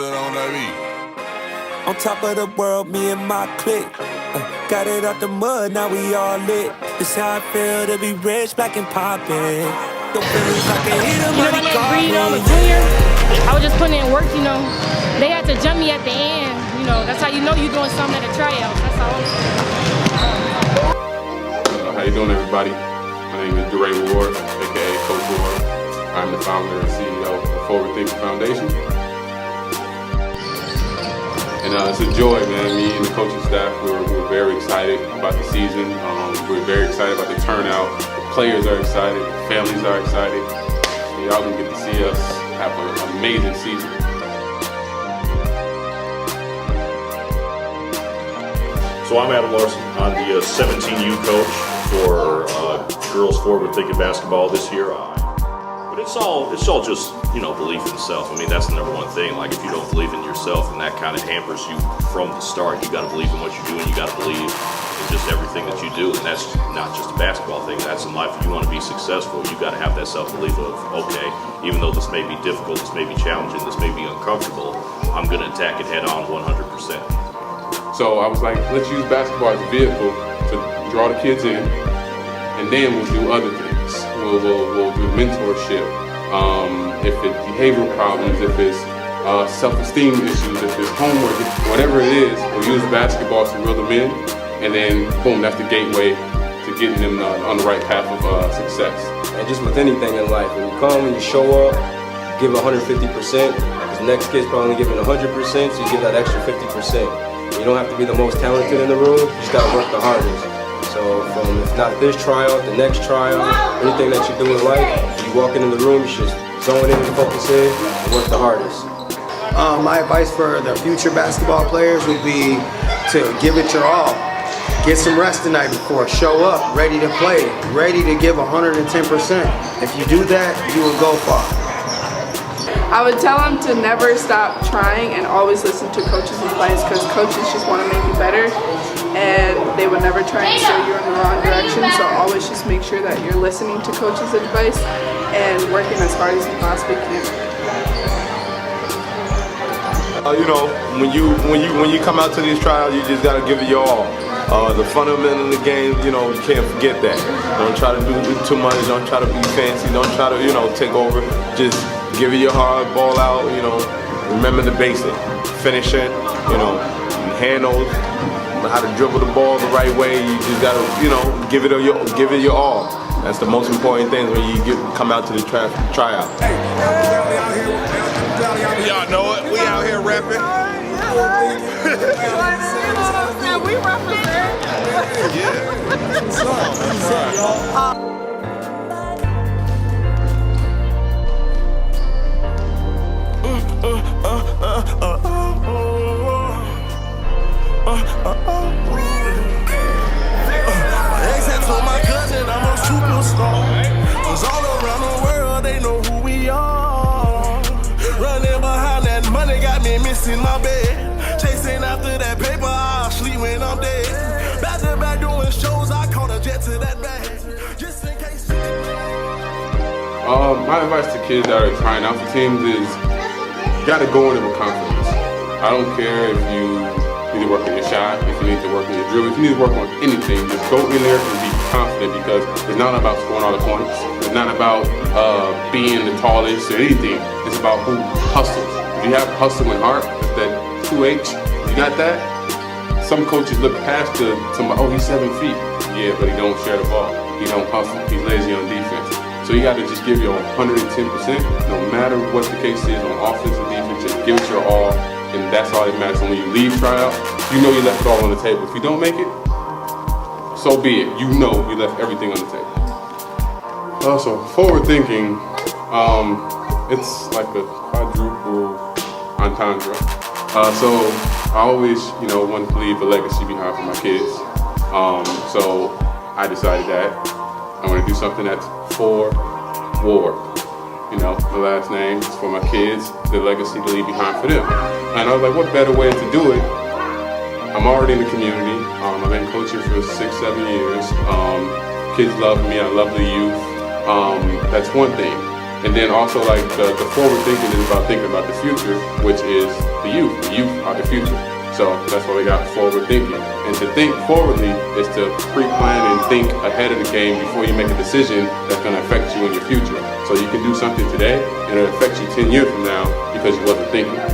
that on that beat. On top of the world, me and my clique. Got it out the mud, now we all lit. This how I feel to be rich, black and poppin'. Don't feel like I can hit a money Breed, I'm a junior. I was just putting in work, you know. They had to jump me at the end, you know. That's how you know you're doing something at a tryout. That's all. How you doing, everybody? My name is DeRay Ward, aka Coach Ward. I'm the founder and CEO of Forward Thinking Foundation. And it's a joy, man. Me and the coaching staff, we're very excited about the season. We're very excited about the turnout. The players are excited. The families are excited. And y'all gonna get to see us have an amazing season. So I'm Adam Larson. I'm the 17U coach for girls forward thinking basketball this year. But it's all just, belief in self. I mean, that's the number one thing. Like, if you don't believe in yourself, and that kind of hampers you from the start. You got to believe in what you're doing. You got to believe in just everything that you do. And that's not just a basketball thing. That's in life. If you want to be successful, you got to have that self-belief of, okay, even though this may be difficult, this may be challenging, this may be uncomfortable, I'm going to attack it head on 100%. So I was like, let's use basketball as a vehicle to draw the kids in, and then we'll do other things. We'll do mentorship. If it's behavioral problems, if it's self-esteem issues, if it's homework, whatever it is, we'll use basketball to reel them in, and then boom, that's the gateway to getting them on the right path of success. And just with anything in life, when you come and you show up, give 150%, the next kid's probably giving 100%, so you give that extra 50%. You don't have to be the most talented in the room, you just gotta work the hardest. So from, if not this tryout, the next tryout, anything that you do in life, you walk into the room, you should zone in and focus in and work the hardest. My advice for the future basketball players would be to give it your all. Get some rest the night before, show up, ready to play, ready to give 110%. If you do that, you will go far. I would tell them to never stop trying and always listen to coaches' advice, because coaches just want to make you better and they would never try and steer you in the wrong direction. So always just make sure that you're listening to coaches' advice and working as hard as you possibly can. When you come out to these trials, you just gotta give it your all. The fundamental of the game, you can't forget that. Don't try to do too much. Don't try to be fancy. Don't try to, take over. Just give it your heart, ball out. Remember the basic, finishing. Handles, how to dribble the ball the right way. You just gotta, give it your all. That's the most important thing when you come out to the tryout. Y'all know it. We out here rapping. We represent. Told my cousin I'm a superstar. Cause all around the world they know who we are. Running behind that money got me missing my bed. Chasing after that paper, I'll sleep when I'm dead. Back to back doing shows, I caught a jet to that bag. Just in case. My advice to kids that are trying out for teams is you gotta go in with confidence. I don't care if you need to work on your shot, if you need to work on your dribble, if you need to work on anything, just go in there and be confident, because it's not about scoring all the points. It's not about being the tallest or anything. It's about who hustles. If you have hustle and heart, that 2H, you got that? Some coaches look past somebody, oh, he's 7 feet. Yeah, but he don't share the ball. He don't hustle. He's lazy on defense. So you got to just give your 110%, no matter what the case is on offense or defense. Just give it your all, and that's all that matters. And when you leave tryout, you know you left it all on the table. If you don't make it, so be it. You know you left everything on the table. Also, forward thinking, it's like a quadruple entendre. So I always, want to leave a legacy behind for my kids. So I decided that I'm going to do something that's for Ward. The last name is for my kids, the legacy to leave behind for them. And I was like, what better way to do it? I'm already in the community. I've been coaching for 6-7 years. Kids love me. I love the youth. That's one thing. And then also like the forward thinking is about thinking about the future, which is the youth. The youth are the future. So that's why we got forward thinking. And to think forwardly is to pre-plan and think ahead of the game before you make a decision that's going to affect you in your future. So you can do something today and it affects you 10 years from now because you wasn't thinking.